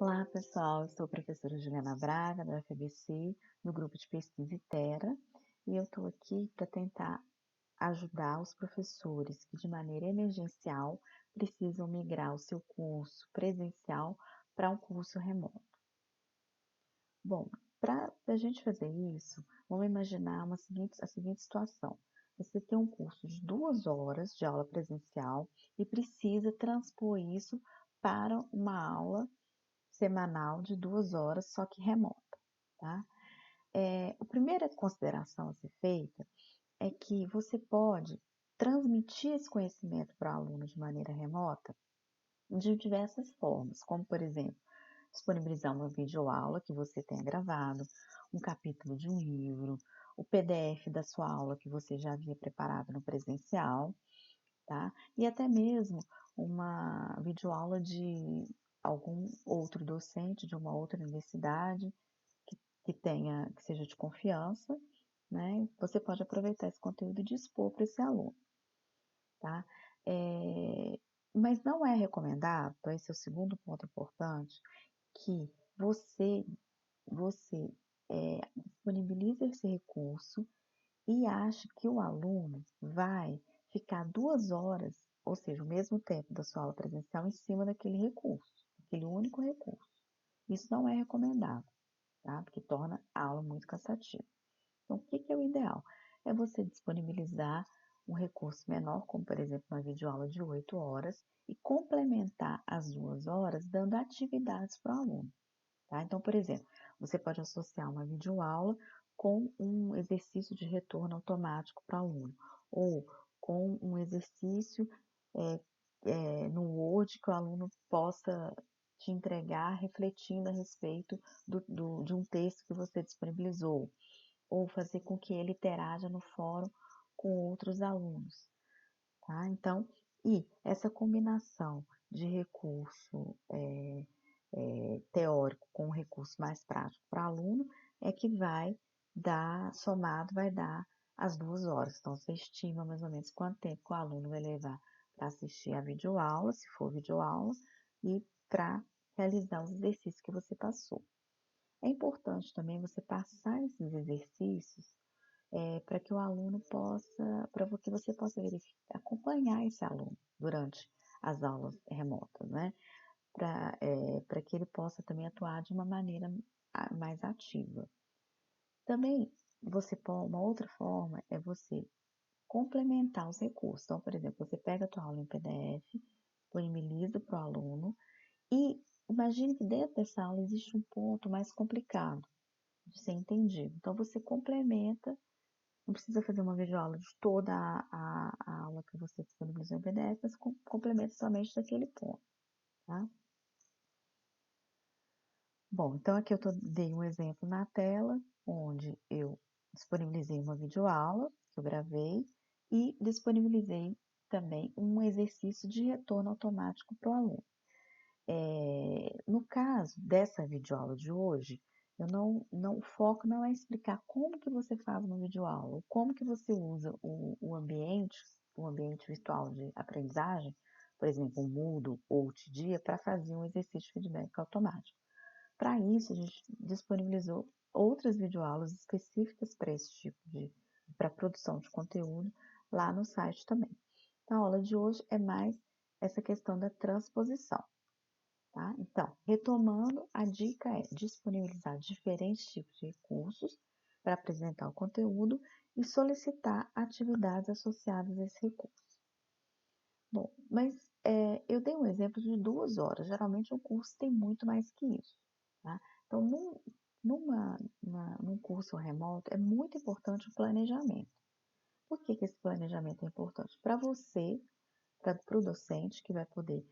Olá, pessoal. Eu sou a professora Juliana Braga, da UFABC, do grupo de pesquisa ITERA, e eu estou aqui para tentar ajudar os professores que, de maneira emergencial, precisam migrar o seu curso presencial para um curso remoto. Bom, para a gente fazer isso, vamos imaginar a seguinte situação. Você tem um curso de 2 horas de aula presencial e precisa transpor isso para uma aula semanal de 2 horas, só que remota, tá? A primeira consideração a ser feita é que você pode transmitir esse conhecimento para o aluno de maneira remota de diversas formas, como, por exemplo, disponibilizar uma videoaula que você tenha gravado, um capítulo de um livro, o PDF da sua aula que você já havia preparado no presencial, tá? E até mesmo uma videoaula de algum outro docente de uma outra universidade que seja de confiança, né? Você pode aproveitar esse conteúdo e dispor para esse aluno, tá? Mas não é recomendado, então esse é o segundo ponto importante, que você disponibilize esse recurso e ache que o aluno vai ficar 2 horas, ou seja, o mesmo tempo da sua aula presencial, em cima daquele recurso, aquele único recurso. Isso não é recomendado, tá? Porque torna a aula muito cansativa. Então, o que é o ideal? É você disponibilizar um recurso menor, como por exemplo uma videoaula de 8 horas, e complementar as 2 horas dando atividades para o aluno. Tá? Então, por exemplo, você pode associar uma videoaula com um exercício de retorno automático para o aluno, ou com um exercício no Word que o aluno possa te entregar refletindo a respeito de um texto que você disponibilizou, ou fazer com que ele interaja no fórum com outros alunos. Tá? Então, e essa combinação de recurso teórico com um recurso mais prático para aluno é que vai dar, somado, vai dar as 2 horas. Então, você estima mais ou menos quanto tempo que o aluno vai levar para assistir a videoaula, se for videoaula, e para realizar os exercícios que você passou. É importante também você passar esses exercícios para que o aluno possa, para que você possa verificar, acompanhar esse aluno durante as aulas remotas, né? Para que ele possa também atuar de uma maneira mais ativa. Também, uma outra forma é você complementar os recursos. Então, por exemplo, você pega a tua aula em PDF, disponibiliza para o aluno e imagine que dentro dessa aula existe um ponto mais complicado de ser entendido. Então, você complementa. Não precisa fazer uma videoaula de toda a aula que você disponibilizou em PDF, mas complementa somente daquele ponto, tá? Bom, então aqui dei um exemplo na tela, onde eu disponibilizei uma videoaula que eu gravei e disponibilizei também um exercício de retorno automático para o aluno. No caso dessa videoaula de hoje, o foco não é explicar como que você faz uma videoaula, ou como que você usa o ambiente virtual de aprendizagem, por exemplo, o Moodle ou o Tidia, para fazer um exercício de feedback automático. Para isso, a gente disponibilizou outras videoaulas específicas para esse tipo para produção de conteúdo lá no site também. Então, a aula de hoje é mais essa questão da transposição. Tá? Então, retomando, a dica é disponibilizar diferentes tipos de recursos para apresentar o conteúdo e solicitar atividades associadas a esse recurso. Bom, mas eu dei um exemplo de 2 horas, geralmente um curso tem muito mais que isso. Tá? Então, num curso remoto, é muito importante o planejamento. Por que esse planejamento é importante? Para você, para o docente, que vai poder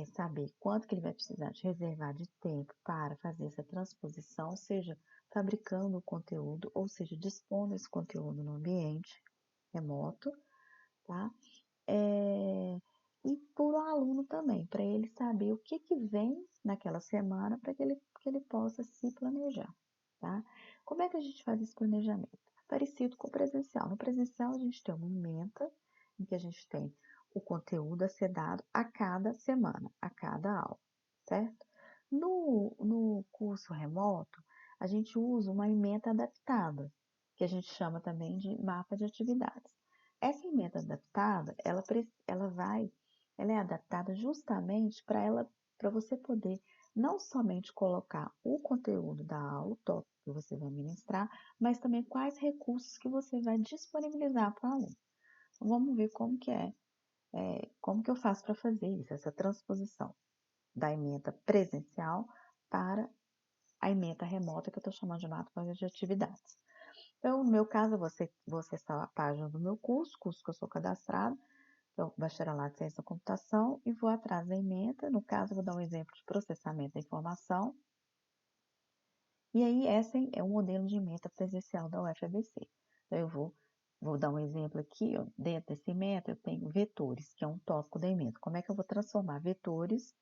saber quanto que ele vai precisar de reservar de tempo para fazer essa transposição, seja fabricando o conteúdo, ou seja, dispondo esse conteúdo no ambiente remoto, tá? E por um aluno também, para ele saber o que vem naquela semana, para que ele possa se planejar, tá? Como é que a gente faz esse planejamento? Parecido com o presencial. No presencial, a gente tem uma ementa, em que a gente tem o conteúdo a ser dado a cada semana, a cada aula, certo? No curso remoto, a gente usa uma ementa adaptada, que a gente chama também de mapa de atividades. Essa ementa adaptada, ela é adaptada justamente para você poder não somente colocar o conteúdo da aula, o tópico que você vai ministrar, mas também quais recursos que você vai disponibilizar para o aluno. Vamos ver como que eu faço para fazer isso, essa transposição da ementa presencial para a ementa remota, que eu estou chamando de mapa de atividades. Então, no meu caso, vou acessar a página do meu curso que eu sou cadastrado, então, Bacharelado em Ciência da Computação, e vou atrás da ementa. No caso, eu vou dar um exemplo de processamento da informação. E aí, esse é o modelo de ementa presencial da UFABC. Então, eu vou dar um exemplo aqui, ó. Dentro desse ementa, eu tenho vetores, que é um tópico da ementa. Como é que eu vou transformar vetores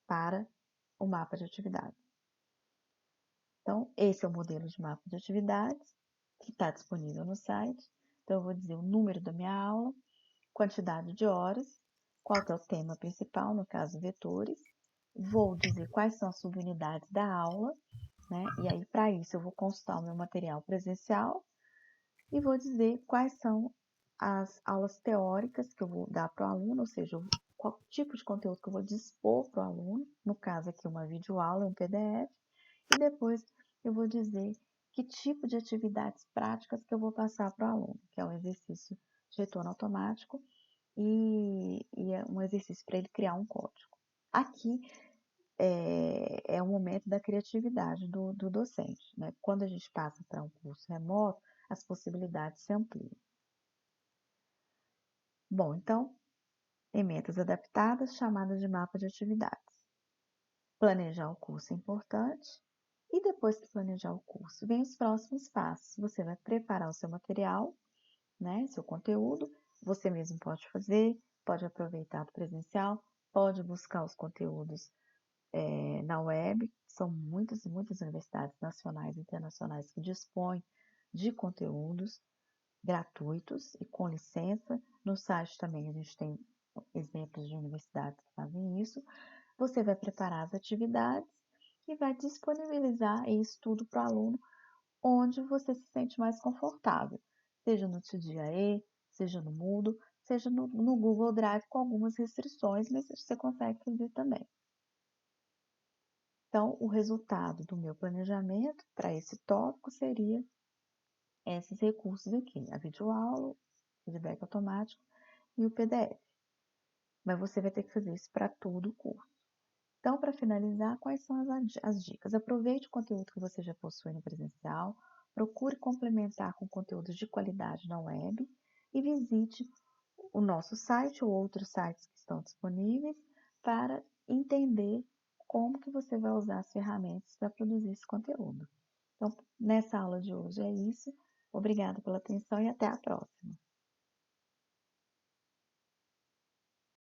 para o mapa de atividades? Então, esse é o modelo de mapa de atividades que está disponível no site. Então, eu vou dizer o número da minha aula, quantidade de horas, qual que é o tema principal, no caso, vetores. Vou dizer quais são as subunidades da aula, né? E aí, para isso, eu vou consultar o meu material presencial e vou dizer quais são as aulas teóricas que eu vou dar para o aluno, ou seja, qual tipo de conteúdo que eu vou dispor para o aluno, no caso aqui uma videoaula, um PDF, e depois eu vou dizer que tipo de atividades práticas que eu vou passar para o aluno, que é um exercício de retorno automático e é um exercício para ele criar um código. Aqui é o momento da criatividade do docente, né? Quando a gente passa para um curso remoto, as possibilidades se ampliam. Bom, então, emendas adaptadas, chamadas de mapa de atividades. Planejar o curso é importante. E depois que planejar o curso, vem os próximos passos. Você vai preparar o seu material, né, seu conteúdo. Você mesmo pode fazer, pode aproveitar do presencial, pode buscar os conteúdos na web. São muitas e muitas universidades nacionais e internacionais que dispõem de conteúdos gratuitos e com licença. No site também a gente tem exemplos de universidades que fazem isso. Você vai preparar as atividades e vai disponibilizar isso tudo para o aluno onde você se sente mais confortável, seja no TDIE, seja no Moodle, seja no Google Drive com algumas restrições, mas você consegue fazer também. Então, o resultado do meu planejamento para esse tópico seria esses recursos aqui, a videoaula, o feedback automático e o PDF. Mas você vai ter que fazer isso para todo o curso. Então, para finalizar, quais são as dicas? Aproveite o conteúdo que você já possui no presencial, procure complementar com conteúdos de qualidade na web e visite o nosso site ou outros sites que estão disponíveis para entender como que você vai usar as ferramentas para produzir esse conteúdo. Então, nessa aula de hoje é isso. Obrigada pela atenção e até a próxima.